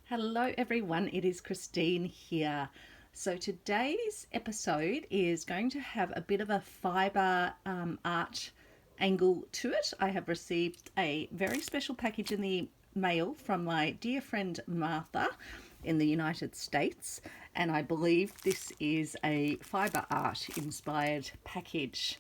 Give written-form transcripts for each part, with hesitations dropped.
Hello everyone, it is Christine here. So today's episode is going to have a bit of a fibre art angle to it. I have received a very special package in the mail from my dear friend Martha in the United States, and I believe this is a fibre art inspired package.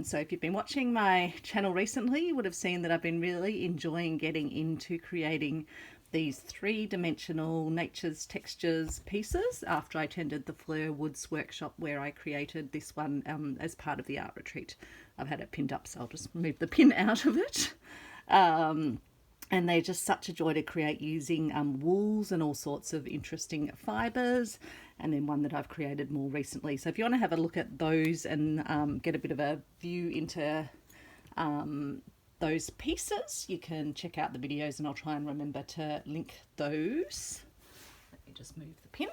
So if you've been watching my channel recently, you would have seen that I've been really enjoying getting into creating these three-dimensional nature's textures pieces after I attended the Fleur Woods workshop where I created this one as part of the art retreat. I've had it pinned up, so I'll just move the pin out of it. And they're just such a joy to create using wools and all sorts of interesting fibres, and then one that I've created more recently. So if you want to have a look at those and get a bit of a view into those pieces, you can check out the videos, and I'll try and remember to link those. Let me just move the pin.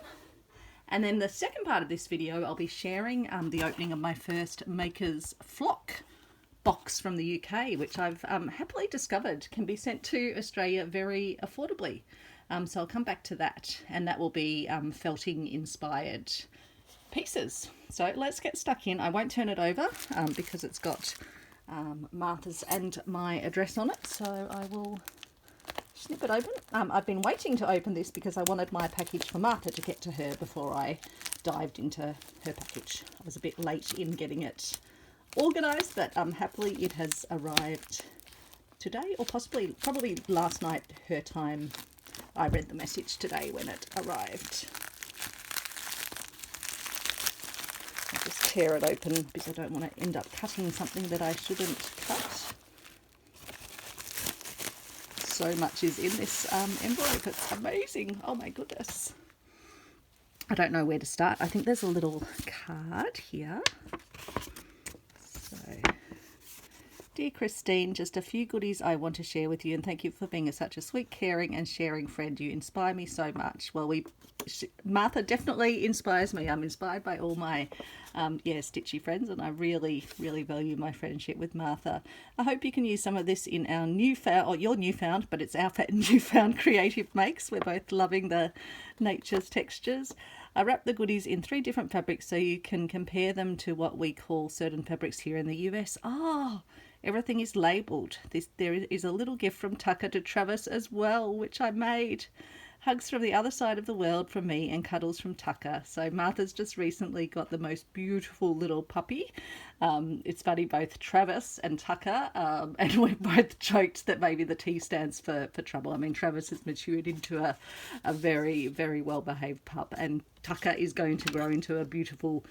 And then the second part of this video, I'll be sharing the opening of my first Maker's Flock box from the UK, which I've happily discovered can be sent to Australia very affordably. So I'll come back to that, and that will be felting inspired pieces. So let's get stuck in. I won't turn it over because it's got Martha's and my address on it, so I will snip it open. I've been waiting to open this because I wanted my package for Martha to get to her before I dived into her package. I was a bit late in getting it organised, but happily it has arrived today, or probably last night her time. I read the message today when it arrived. I'll just tear it open because I don't want to end up cutting something that I shouldn't cut. So much is in this envelope, it's amazing. Oh my goodness. I don't know where to start. I think there's a little card here. So, dear Christine, just a few goodies I want to share with you, and thank you for being such a sweet, caring and sharing friend. You inspire me so much. Well, Martha definitely inspires me. I'm inspired by all my stitchy friends, and I really value my friendship with Martha. I hope you can use some of this in our your newfound, but it's our newfound creative makes. We're both loving the nature's textures. I wrap the goodies in 3 different fabrics so you can compare them to what we call certain fabrics here in the US. Oh, everything is labelled. There is a little gift from Tucker to Travis as well, which I made. Hugs from the other side of the world from me, and cuddles from Tucker. So Martha's just recently got the most beautiful little puppy. It's funny, both Travis and Tucker, and we've both joked that maybe the T stands for trouble. I mean, Travis has matured into a very well behaved pup, and Tucker is going to grow into a beautiful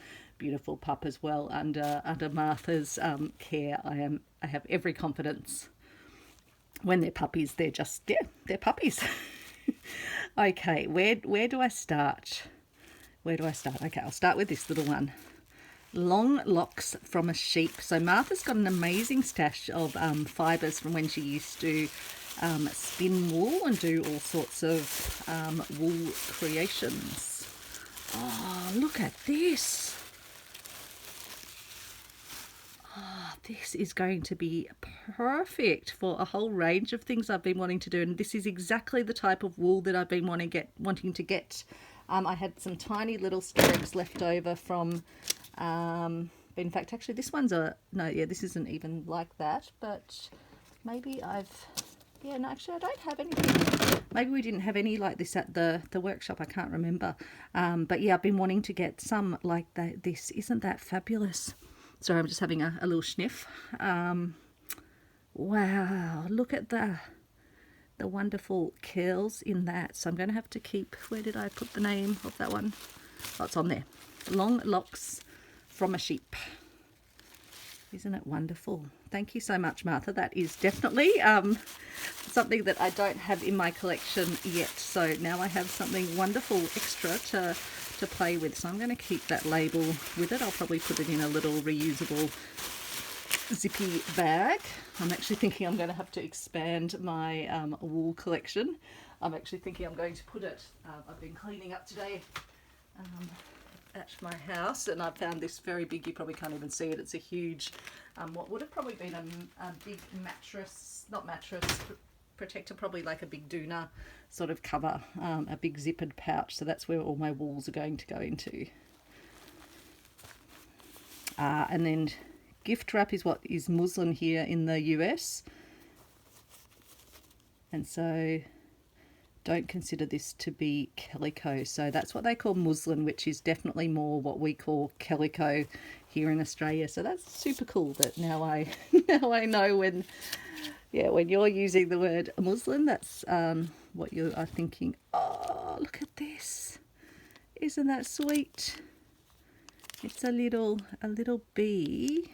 pup as well under Martha's care. I have every confidence. When they're puppies, they're puppies. Okay, where do I start? Okay, I'll start with this little one. Long locks from a sheep. So Martha's got an amazing stash of fibres from when she used to spin wool and do all sorts of wool creations. Oh, look at this. Oh, this is going to be perfect for a whole range of things I've been wanting to do, and this is exactly the type of wool that I've been wanting to get. I had some tiny little scarabs left over from, in fact, actually this one's this isn't even like that, but maybe actually I don't have anything. Maybe we didn't have any like this at the workshop, I can't remember. But yeah, I've been wanting to get some like that. Isn't that fabulous? Sorry, I'm just having a little sniff. Wow, look at the wonderful curls in that. So I'm going to have to keep, where did I put the name of that one? Oh, it's on there. Long locks from a sheep. Isn't it wonderful? Thank you so much, Martha. That is definitely something that I don't have in my collection yet. So now I have something wonderful extra to play with. So I'm going to keep that label with it. I'll probably put it in a little reusable zippy bag. I'm actually thinking I'm going to have to expand my wool collection. I'm actually thinking I'm going to put it, I've been cleaning up today at my house, and I found this very big, you probably can't even see it, it's a huge, what would have probably been a big mattress, not mattress, protector, probably like a big doona sort of cover, a big zippered pouch. So that's where all my wools are going to go into. And then gift wrap is what is muslin here in the US. And so don't consider this to be calico. So that's what they call muslin, which is definitely more what we call calico here in Australia. So that's super cool that now I know when you're using the word muslin, that's what you are thinking. Oh, look at this. Isn't that sweet? It's a little bee.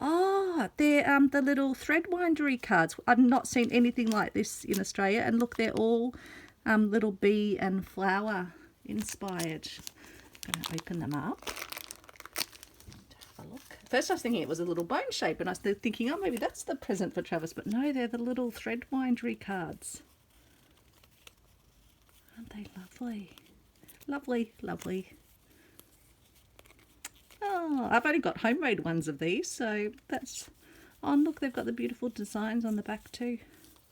Oh, they're the little thread windery cards. I've not seen anything like this in Australia. And look, they're all little bee and flower inspired. I'm going to open them up to have a look. First I was thinking it was a little bone shape, and I was thinking, oh, maybe that's the present for Travis. But no, they're the little thread windery cards. Aren't they lovely? Lovely, lovely. Oh, I've only got homemade ones of these, so that's... Oh, look, they've got the beautiful designs on the back too.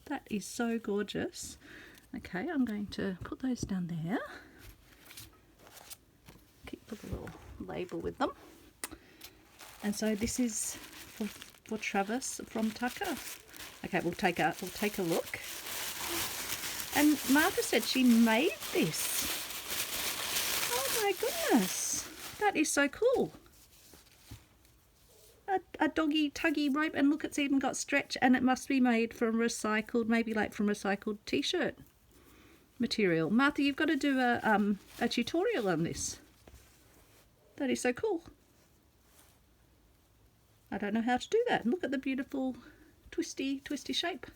That is so gorgeous. Okay, I'm going to put those down there. Keep the little label with them. And so this is for Travis from Tucker. Okay, we'll take a look. And Martha said she made this. Oh my goodness. That is so cool. A doggy tuggy rope, and look, it's even got stretch, and it must be made from recycled, maybe like from recycled t-shirt material. Martha, you've got to do a tutorial on this. That is so cool. I don't know how to do that. Look at the beautiful twisty shape.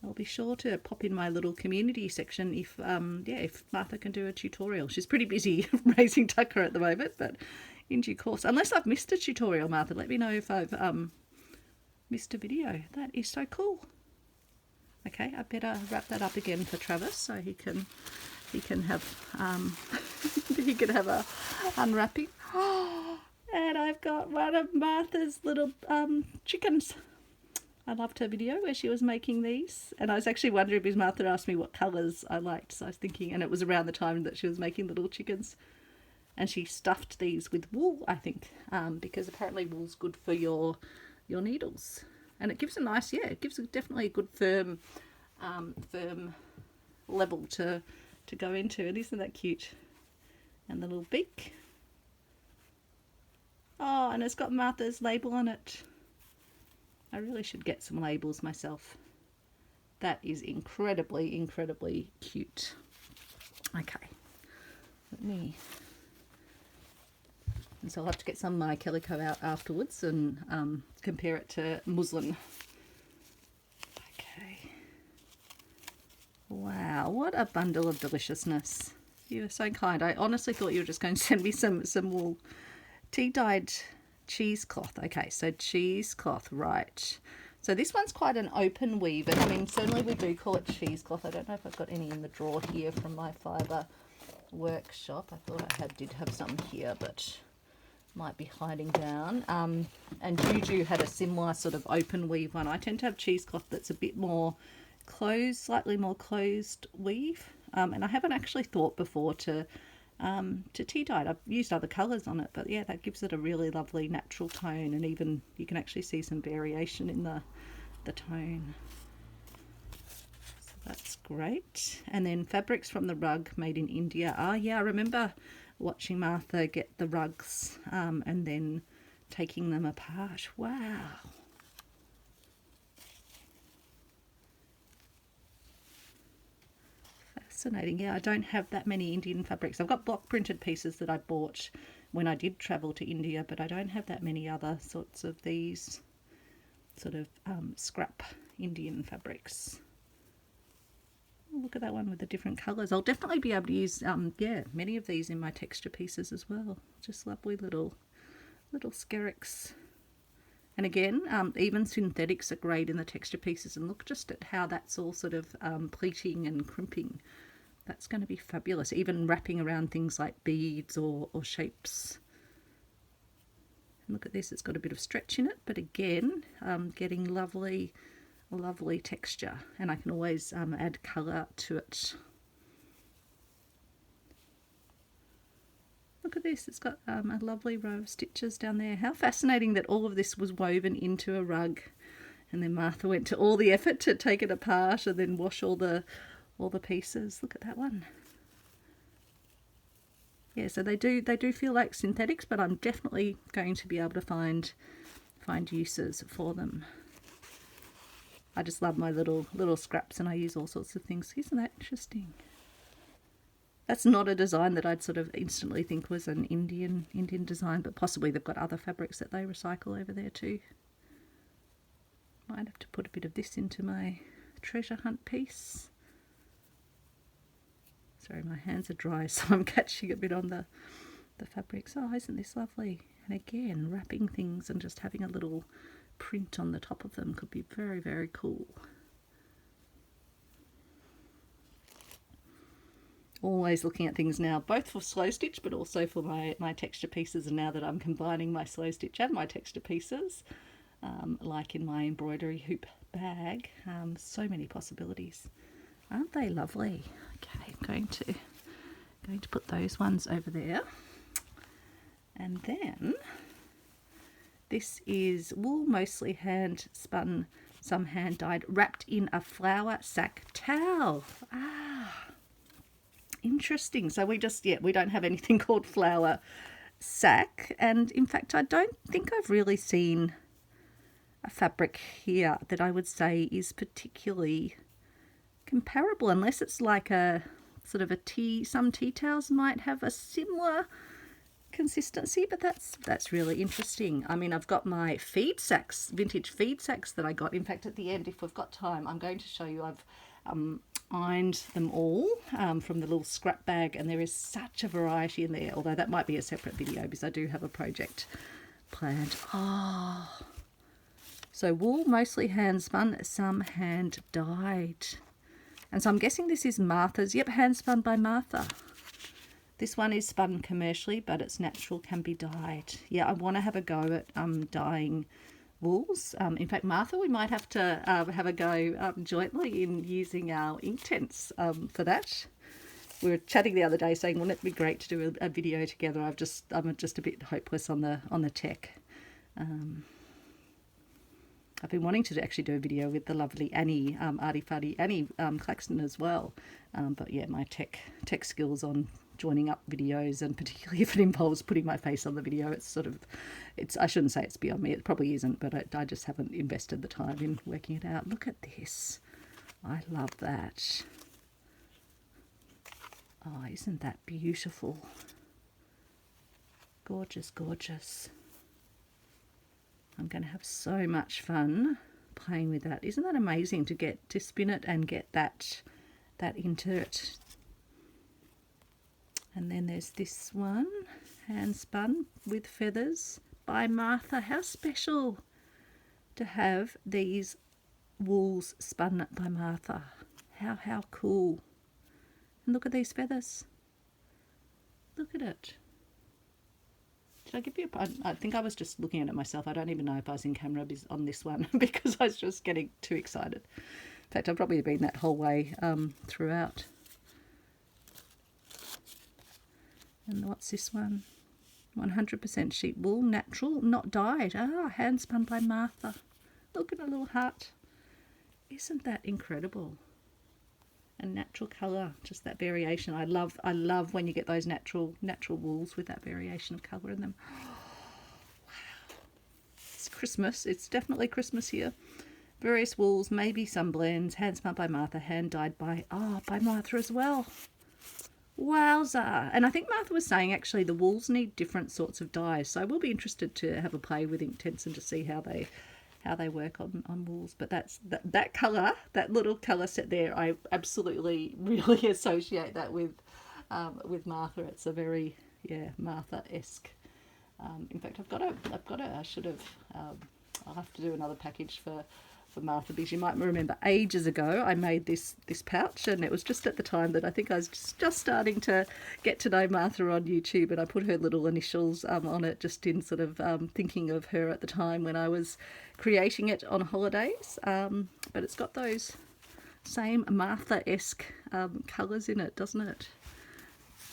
I'll be sure to pop in my little community section if Martha can do a tutorial. She's pretty busy raising Tucker at the moment, but in due course. Unless I've missed a tutorial, Martha, let me know if I've missed a video. That is so cool. Okay, I better wrap that up again for Travis so he can have he can have a unwrapping. And I've got one of Martha's little chickens. I loved her video where she was making these, and I was actually wondering because Martha asked me what colours I liked, so I was thinking, and it was around the time that she was making little chickens, and she stuffed these with wool, I think, because apparently wool's good for your needles, and it gives a nice, it gives definitely a good firm level to go into, and isn't that cute? And the little beak. Oh, and it's got Martha's label on it. I really should get some labels myself. That is incredibly, incredibly cute. Okay, and so I'll have to get some of my calico out afterwards and compare it to muslin. Okay. Wow, what a bundle of deliciousness. You were so kind. I honestly thought you were just going to send me some wool. Tea-dyed cheesecloth. Okay, so cheesecloth, right. So this one's quite an open weave, and I mean, certainly we do call it cheesecloth. I don't know if I've got any in the drawer here from my fibre workshop. I thought I did have some here, but might be hiding down. And Juju had a similar sort of open weave one. I tend to have cheesecloth that's a bit more closed, slightly more closed weave. And I haven't actually thought before to tea-dyed. I've used other colours on it, but yeah, that gives it a really lovely natural tone, and even you can actually see some variation in the tone. So that's great. And then fabrics from the rug made in India. Yeah, I remember watching Martha get the rugs and then taking them apart. Wow. Fascinating. Yeah, I don't have that many Indian fabrics. I've got block printed pieces that I bought when I did travel to India, but I don't have that many other sorts of these sort of scrap Indian fabrics. Look at that one with the different colours. I'll definitely be able to use many of these in my texture pieces as well. Just lovely little skerricks. And again, even synthetics are great in the texture pieces, and look just at how that's all sort of pleating and crimping. That's going to be fabulous, even wrapping around things like beads or shapes. Look at this, it's got a bit of stretch in it, but again, getting lovely texture, and I can always add colour to it. Look at this, it's got a lovely row of stitches down there. How fascinating that all of this was woven into a rug, and then Martha went to all the effort to take it apart and then wash all the pieces. Look at that one. Yeah, so they do feel like synthetics, but I'm definitely going to be able to find uses for them. I just love my little scraps, and I use all sorts of things. Isn't that interesting? That's not a design that I'd sort of instantly think was an Indian design, but possibly they've got other fabrics that they recycle over there too. Might have to put a bit of this into my treasure hunt piece. Sorry, my hands are dry, so I'm catching a bit on the fabrics. Oh, isn't this lovely? And again, wrapping things and just having a little print on the top of them could be very, very cool. Always looking at things now, both for slow stitch, but also for my texture pieces. And now that I'm combining my slow stitch and my texture pieces, like in my embroidery hoop bag, so many possibilities. Aren't they lovely? Okay, I'm going to put those ones over there. And then this is wool, mostly hand spun, some hand dyed, wrapped in a flour sack towel. Interesting. So we don't have anything called flour sack, and in fact I don't think I've really seen a fabric here that I would say is particularly comparable, unless it's like a sort of a tea. Some tea towels might have a similar consistency, but that's really interesting. I mean, I've got my feed sacks, vintage feed sacks that I got. In fact, at the end, if we've got time, I'm going to show you. I've ironed them all from the little scrap bag, and there is such a variety in there, although that might be a separate video because I do have a project planned. So wool, mostly hand spun, some hand dyed. And so I'm guessing this is Martha's. Yep, hand spun by Martha. This one is spun commercially, but it's natural, can be dyed. Yeah, I want to have a go at dyeing wools. In fact, Martha, we might have to have a go jointly in using our ink tents for that. We were chatting the other day saying, wouldn't it be great to do a video together? I'm just a bit hopeless on the tech. I've been wanting to actually do a video with the lovely Annie, Arty Farty Annie Claxton as well. But yeah, my tech skills on joining up videos, and particularly if it involves putting my face on the video, I shouldn't say it's beyond me. It probably isn't, but I just haven't invested the time in working it out. Look at this. I love that. Oh, isn't that beautiful? Gorgeous, gorgeous. I'm going to have so much fun playing with that. Isn't that amazing to get to spin it and get that into it? And then there's this one, hand spun with feathers by Martha. How special to have these wools spun by Martha. How cool. And look at these feathers. Look at it. Did I give you I think I was just looking at it myself. I don't even know if I was in camera on this one because I was just getting too excited. In fact, I've probably been that whole way throughout. And what's this one? 100% sheep wool, natural, not dyed. Hand spun by Martha. Look at a little heart. Isn't that incredible? And natural colour, just that variation. I love when you get those natural wools with that variation of colour in them. Wow. It's Christmas. It's definitely Christmas here. Various wools, maybe some blends. Hand spun by Martha, hand dyed by Martha as well. Wowza. And I think Martha was saying actually the wools need different sorts of dyes. So I will be interested to have a play with ink tents and to see how they work on wools. But that colour, that little colour set there, I absolutely really associate that with Martha. It's a very Martha-esque. In fact, I've got a I should have I'll have to do another package for for Martha, because you might remember ages ago I made this pouch, and it was just at the time that I think I was just starting to get to know Martha on YouTube, and I put her little initials on it, just in sort of thinking of her at the time when I was creating it on holidays. But it's got those same Martha-esque colours in it, doesn't it?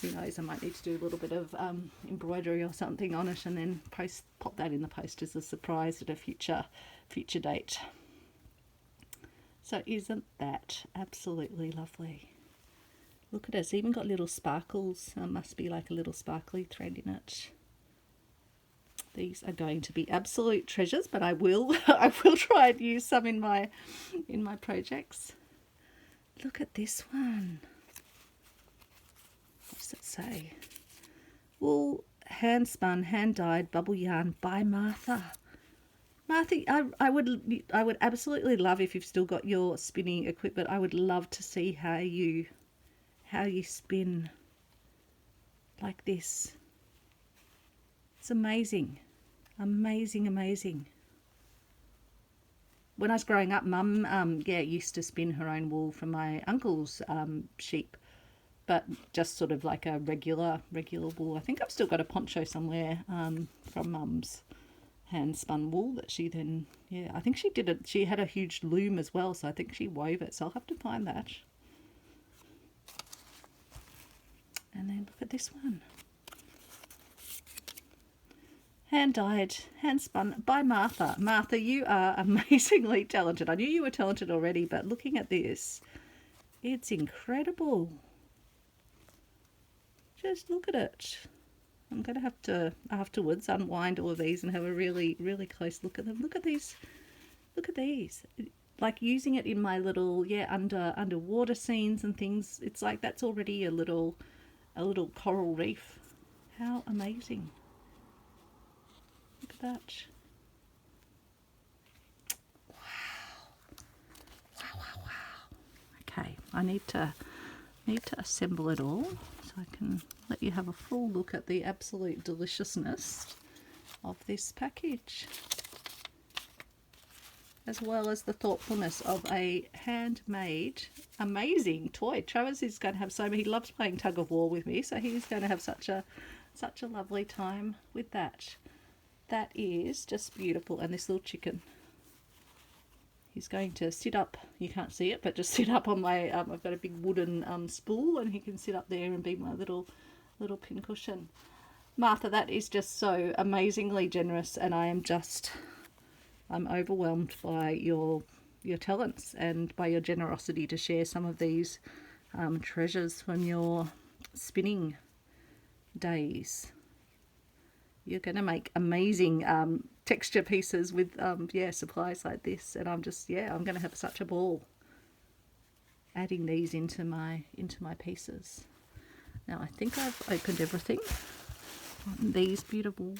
Who knows, I might need to do a little bit of embroidery or something on it, and then pop that in the post as a surprise at a future date. So isn't that absolutely lovely? Look at it, it's even got little sparkles. Must be like a little sparkly thread in it. These are going to be absolute treasures, but I will try and use some in my projects. Look at this one. What's it say? Wool, hand spun, hand dyed, bubble yarn by Martha. Martha, I would absolutely love, if you've still got your spinning equipment, I would love to see how you spin like this. It's amazing. Amazing, amazing. When I was growing up, Mum used to spin her own wool from my uncle's sheep, but just sort of like a regular wool. I think I've still got a poncho somewhere from Mum's hand spun wool that she then, I think she did it. She had a huge loom as well, so I think she wove it. So I'll have to find that. And then look at this one. Hand dyed, hand spun by Martha. Martha, you are amazingly talented. I knew you were talented already, but looking at this, it's incredible. Just look at it. I'm going to have to afterwards unwind all of these and have a really, really close look at them. Look at these. Look at these. Like using it in my little, underwater scenes and things. It's like that's already a little coral reef. How amazing. Look at that. Wow. Okay, I need to assemble it all so I can let you have a full look at the absolute deliciousness of this package, as well as the thoughtfulness of a handmade amazing toy. Travers is going to have so many, he loves playing tug of war with me, so he's going to have such a lovely time with that. That is just beautiful. And this little chicken, he's going to sit up, you can't see it, but just sit up on my, I've got a big wooden spool, and he can sit up there and be my little pincushion. Martha, that is just so amazingly generous, and I'm overwhelmed by your talents and by your generosity to share some of these treasures from your spinning days. You're going to make amazing texture pieces with supplies like this, and I'm going to have such a ball adding these into my pieces. Now I think I've opened everything. These beautiful,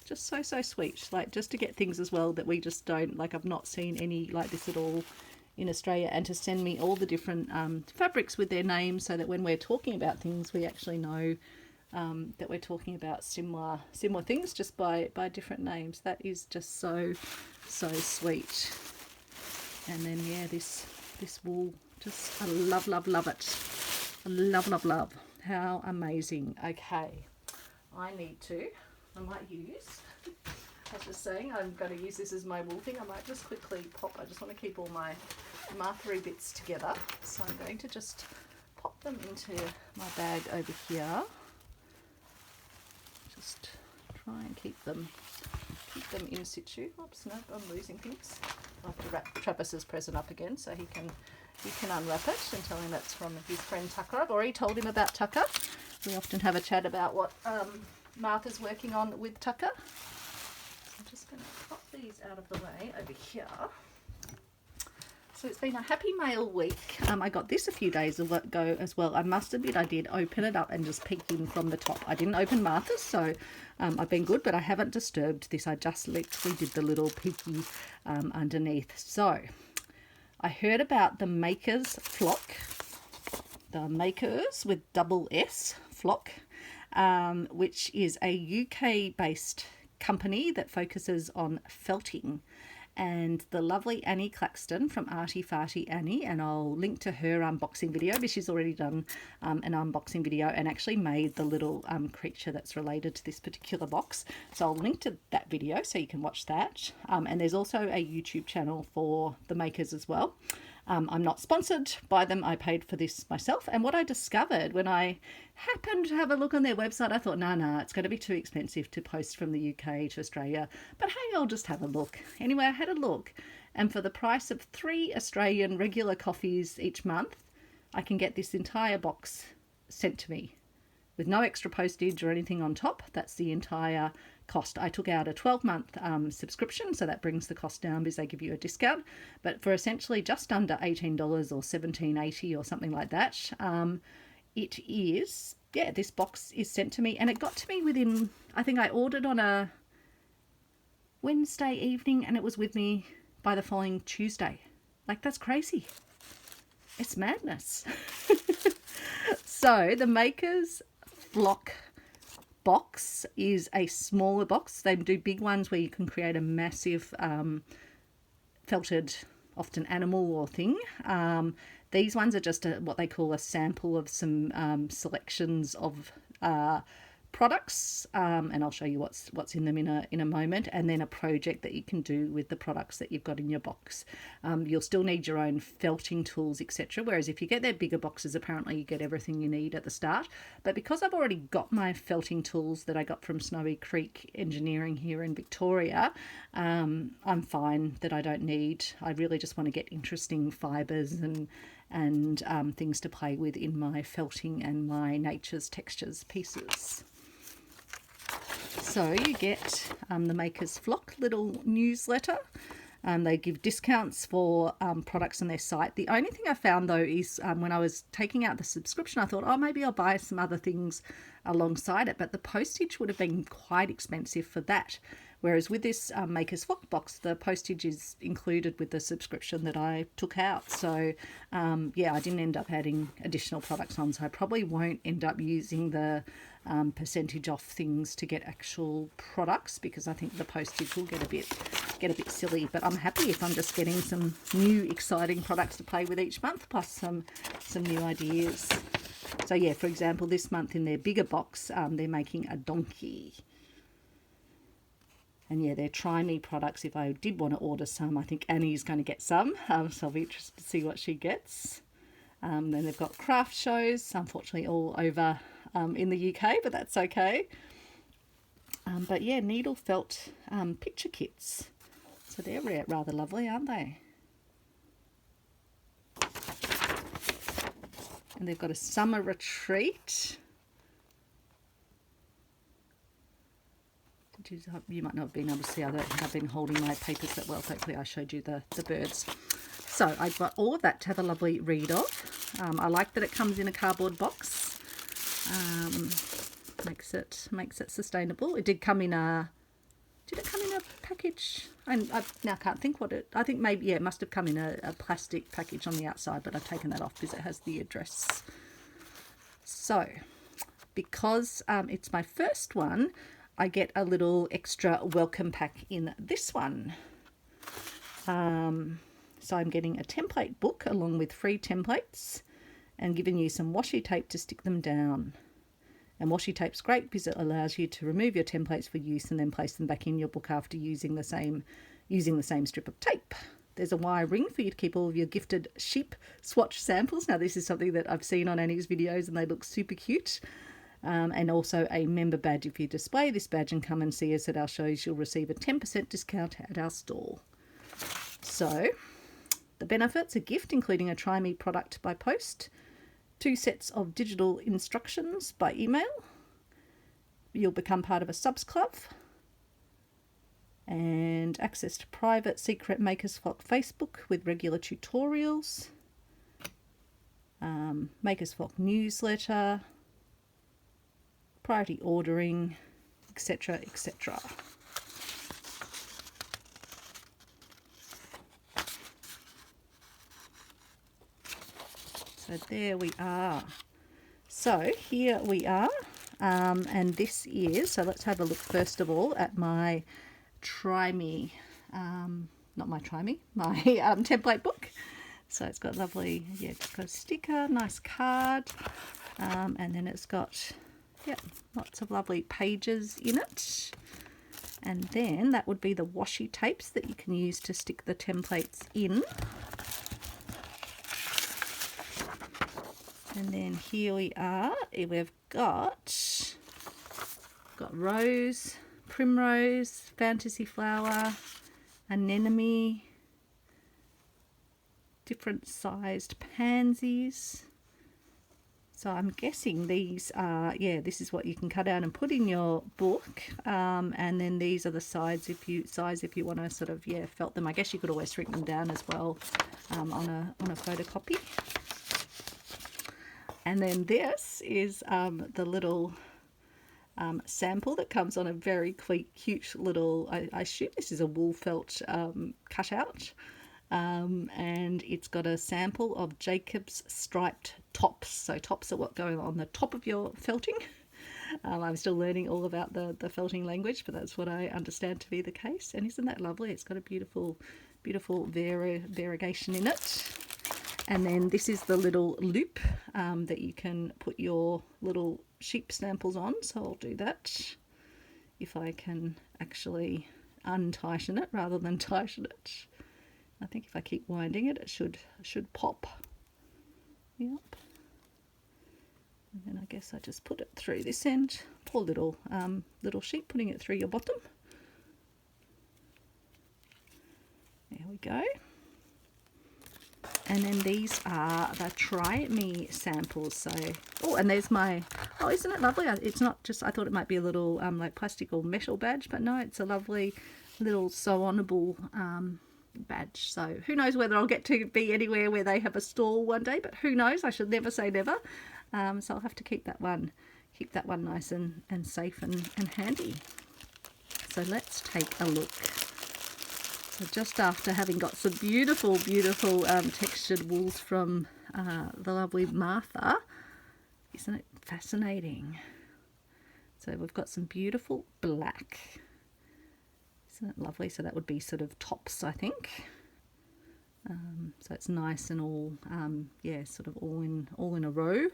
just so sweet, like just to get things as well that we just don't, like I've not seen any like this at all in Australia, and to send me all the different fabrics with their names, so that when we're talking about things we actually know that we're talking about similar things just by different names. That is just so sweet. And then this wool, just I love it. I love. How amazing. Okay, I might use, I was just saying, I'm going to use this as my wool thing. I might just quickly pop, I just want to keep all my Martha-y bits together, so I'm going to just pop them into my bag over here. Just try and keep them in situ. Oops, no, I'm losing things. I have to wrap Travis's present up again so he can unwrap it and tell him that's from his friend Tucker. I've already told him about Tucker. We often have a chat about what Martha's working on with Tucker. I'm just going to pop these out of the way over here. So it's been a happy mail week. I got this a few days ago as well. I must admit I did open it up and just peek in from the top. I didn't open Martha's, so I've been good, but I haven't disturbed this. I just literally did the little peeky underneath. So I heard about the Makers Flock, the Makers with double S, Flock, which is a UK-based company that focuses on felting. and the lovely Annie Claxton from Arty Farty Annie, and I'll link to her unboxing video, but she's already done an unboxing video and actually made the little creature that's related to this particular box. So I'll link to that video so you can watch that. And there's also a YouTube channel for the makers as well. I'm not sponsored by them. I paid for this myself. And what I discovered when I happened to have a look on their website, I thought, nah, it's going to be too expensive to post from the UK to Australia. But hey, I'll just have a look. Anyway, I had a look. And for the price of 3 Australian regular coffees each month, I can get this entire box sent to me with no extra postage or anything on top. That's the entire cost. I took out a 12-month subscription, so that brings the cost down because they give you a discount. But for essentially just under $18 or $17.80 or something like that, it is, yeah, this box is sent to me, and it got to me within, I think I ordered on a Wednesday evening and it was with me by the following Tuesday. Like, that's crazy. It's madness. So the Maker's Flock box is a smaller box. They do big ones where you can create a massive felted, often animal or thing. These ones are just what they call a sample of some selections of products, and I'll show you what's in them in a moment, and then a project that you can do with the products that you've got in your box. You'll still need your own felting tools, etc., whereas if you get their bigger boxes, apparently you get everything you need at the start. But because I've already got my felting tools that I got from Snowy Creek Engineering here in Victoria, I'm fine that I don't need. I really just want to get interesting fibres and things to play with in my felting and my Nature's Textures pieces. So you get the Maker's Flock little newsletter. They give discounts for products on their site. The only thing I found, though, is when I was taking out the subscription, I thought, oh, maybe I'll buy some other things alongside it. But the postage would have been quite expensive for that. Whereas with this Maker's Flock box, the postage is included with the subscription that I took out. So, yeah, I didn't end up adding additional products on. So I probably won't end up using the percentage off things to get actual products, because I think the postage will get a bit silly. But I'm happy if I'm just getting some new exciting products to play with each month, plus some new ideas. So yeah, for example, this month in their bigger box, they're making a donkey. And yeah, they're Try Me products. If I did want to order some, I think Annie's going to get some. So I'll be interested to see what she gets. Then they've got craft shows, unfortunately all over in the UK, but that's okay. But yeah, needle felt picture kits. So they're rather lovely, aren't they? And they've got a summer retreat. You might not have been able to see, I've been holding my papers that well. Hopefully I showed you the birds. So I've got all of that to have a lovely read of. I like that it comes in a cardboard box. Makes it sustainable. It did come in a package? I now can't think what it, I think maybe, yeah, it must have come in a plastic package on the outside, but I've taken that off because it has the address. So because it's my first one, I get a little extra welcome pack in this one. So I'm getting a template book along with free templates and giving you some washi tape to stick them down. And washi tape's great because it allows you to remove your templates for use and then place them back in your book after using the same strip of tape. There's a wire ring for you to keep all of your gifted sheep swatch samples. Now this is something that I've seen on Annie's videos and they look super cute. And also a member badge. If you display this badge and come and see us at our shows, you'll receive a 10% discount at our stall. So the benefits: a gift including a Try Me product by post, 2 sets of digital instructions by email, you'll become part of a subs club, and access to private secret Maker's Flock Facebook with regular tutorials, Maker's Flock newsletter, priority ordering, etc., etc. So there we are. So here we are, and this is, so let's have a look first of all at my Try Me not my try me, my template book. So it's got lovely, yeah, it's got a sticker, nice card, and then it's got, yeah, lots of lovely pages in it. And then that would be the washi tapes that you can use to stick the templates in. And then here we are, we've got rose, primrose, fantasy flower, anemone, different sized pansies. So I'm guessing these are, yeah, this is what you can cut out and put in your book. And then these are the sides if you want to sort of, yeah, felt them. I guess you could always shrink them down as well on a photocopy. And then this is the little sample that comes on a very cute little, I assume this is a wool felt cutout. And it's got a sample of Jacob's striped tops. So tops are what go on the top of your felting. I'm still learning all about the felting language, but that's what I understand to be the case. And isn't that lovely? It's got a beautiful variegation in it. And then this is the little loop that you can put your little sheep samples on. So I'll do that if I can actually untighten it rather than tighten it. I think if I keep winding it, it should pop. Yep. And then I guess I just put it through this end. Poor little sheep, putting it through your bottom. There we go. And then these are the Try Me samples. So, oh, and there's my, oh, isn't it lovely? It's not just, I thought it might be a little like plastic or metal badge, but no, it's a lovely little sew-onable badge. So who knows whether I'll get to be anywhere where they have a stall one day, but who knows? I should never say never. So I'll have to keep that one nice and safe and handy. So let's take a look. So just after having got some beautiful textured wools from the lovely Martha, isn't it fascinating? So we've got some beautiful black. Isn't it lovely? So that would be sort of tops, I think. So it's nice and all, yeah, sort of all in a row,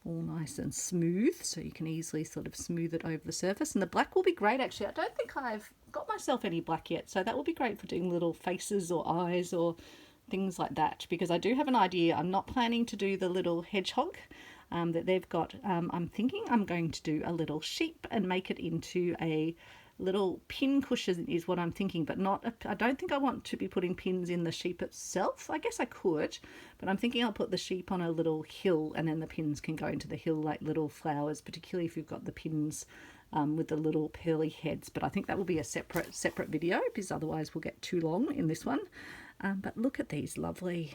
all nice and smooth. So you can easily sort of smooth it over the surface. And the black will be great, actually. I don't think I've got myself any black yet, so that will be great for doing little faces or eyes or things like that. Because I do have an idea. I'm not planning to do the little hedgehog that they've got. I'm thinking I'm going to do a little sheep and make it into a little pin cushion is what I'm thinking, but not, I don't think I want to be putting pins in the sheep itself. I guess I could, but I'm thinking I'll put the sheep on a little hill and then the pins can go into the hill like little flowers, particularly if you've got the pins with the little pearly heads. But I think that will be a separate video because otherwise we'll get too long in this one. But look at these lovely,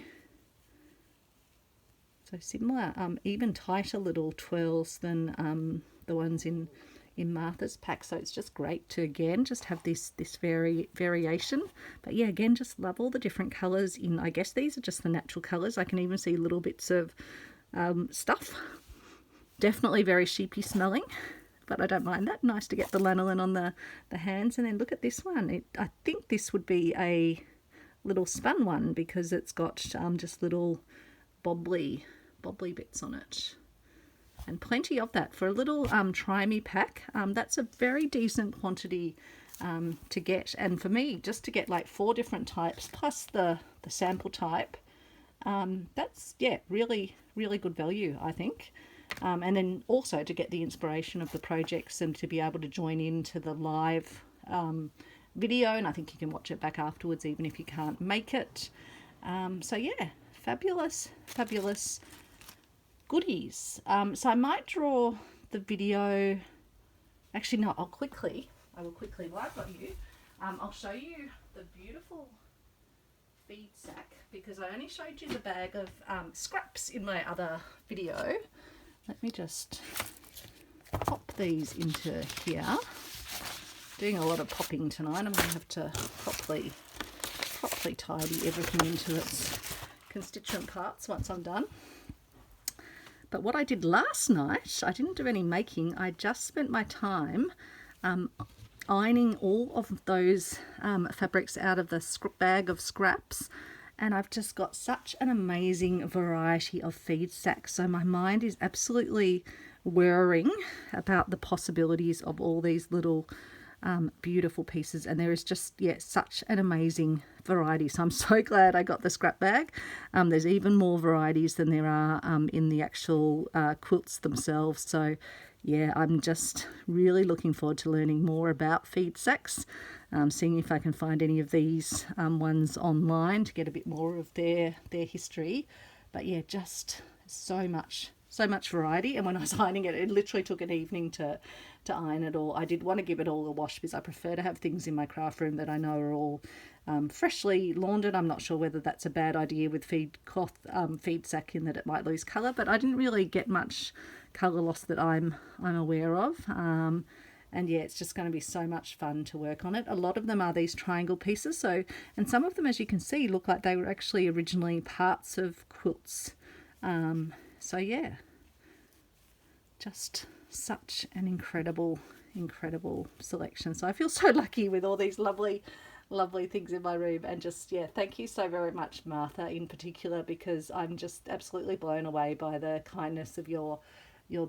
so similar, even tighter little twirls than the ones in Martha's pack. So it's just great to again just have this variation. But yeah, again, just love all the different colors in, I guess these are just the natural colors. I can even see little bits of stuff. Definitely very sheepy smelling, but I don't mind that. Nice to get the lanolin on the hands. And then look at this one. I think this would be a little spun one because it's got just little bobbly bits on it. And plenty of that for a little try me pack. That's a very decent quantity to get. And for me, just to get like 4 different types plus the sample type, that's, yeah, really good value, I think. And then also to get the inspiration of the projects and to be able to join into the live video. And I think you can watch it back afterwards even if you can't make it. So yeah, fabulous goodies. So I might draw the video, actually no, I will quickly, while I've got you, I'll show you the beautiful feed sack because I only showed you the bag of scraps in my other video. Let me just pop these into here. Doing a lot of popping tonight. I'm going to have to properly tidy everything into its constituent parts once I'm done. But what I did last night, I didn't do any making. I just spent my time on ironing all of those fabrics out of the bag of scraps, and I've just got such an amazing variety of feed sacks. So my mind is absolutely whirring about the possibilities of all these little beautiful pieces, and there is just such an amazing variety. So I'm so glad I got the scrap bag. There's even more varieties than there are in the actual quilts themselves. So yeah, I'm just really looking forward to learning more about feed sacks, seeing if I can find any of these ones online to get a bit more of their history. But yeah, just so much variety. And when I was ironing it, it literally took an evening to iron it all. I did want to give it all a wash because I prefer to have things in my craft room that I know are all freshly laundered. I'm not sure whether that's a bad idea with feed sack, in that it might lose colour, but I didn't really get much colour loss that I'm aware of. And yeah, it's just going to be so much fun to work on it. A lot of them are these triangle pieces, and some of them, as you can see, look like they were actually originally parts of quilts. So yeah, just such an incredible selection. So I feel so lucky with all these lovely things in my room. And just thank you so very much, Martha, in particular, because I'm just absolutely blown away by the kindness of your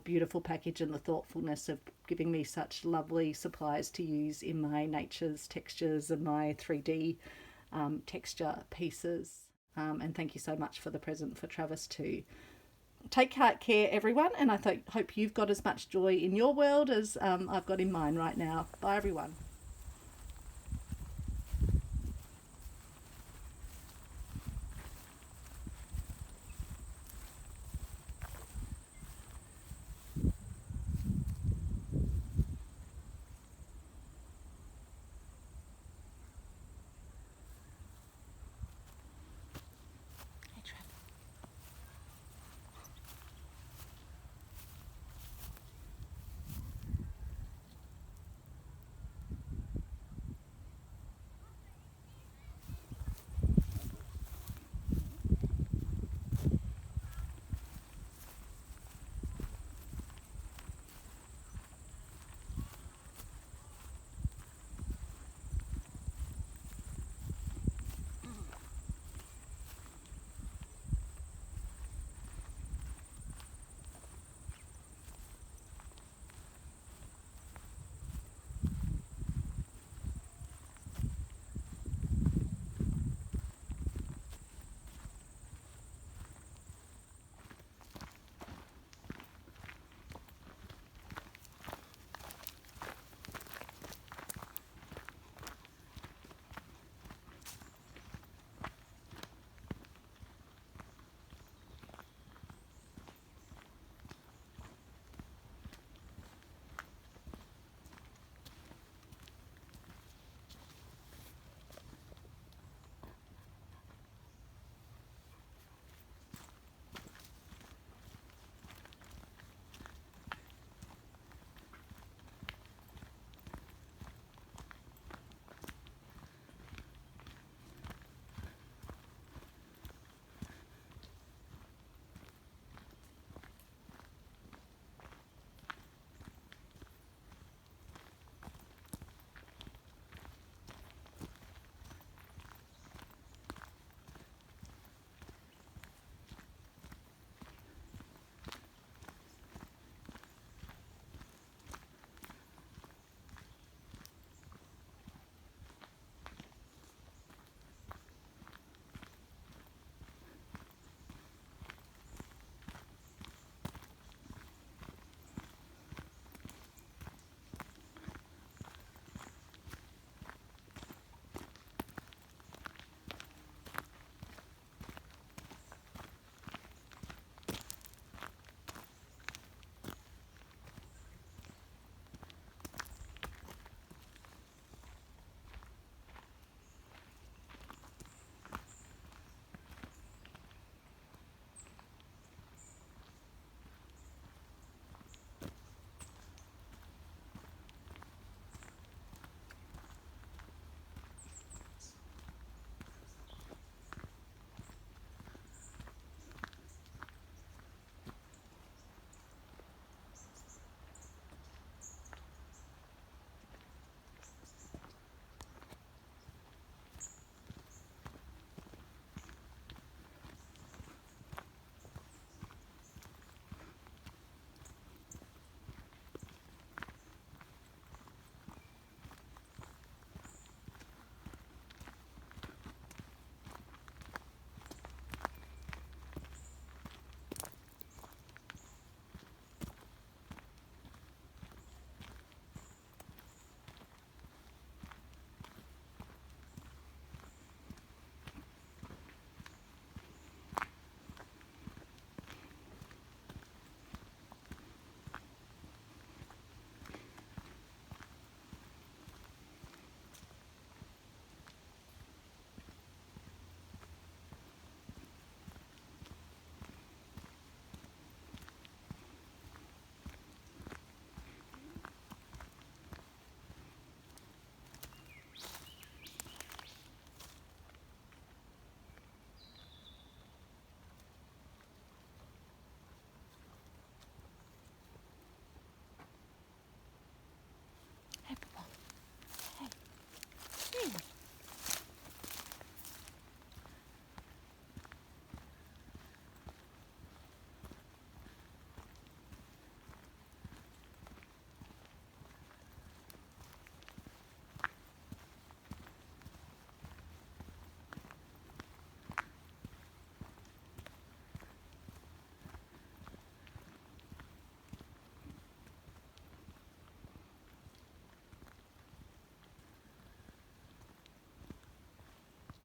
beautiful package and the thoughtfulness of giving me such lovely supplies to use in my nature's textures and my 3D texture pieces. And thank you so much for the present for Travis too. Take care, everyone, and I hope you've got as much joy in your world as I've got in mine right now. Bye, everyone.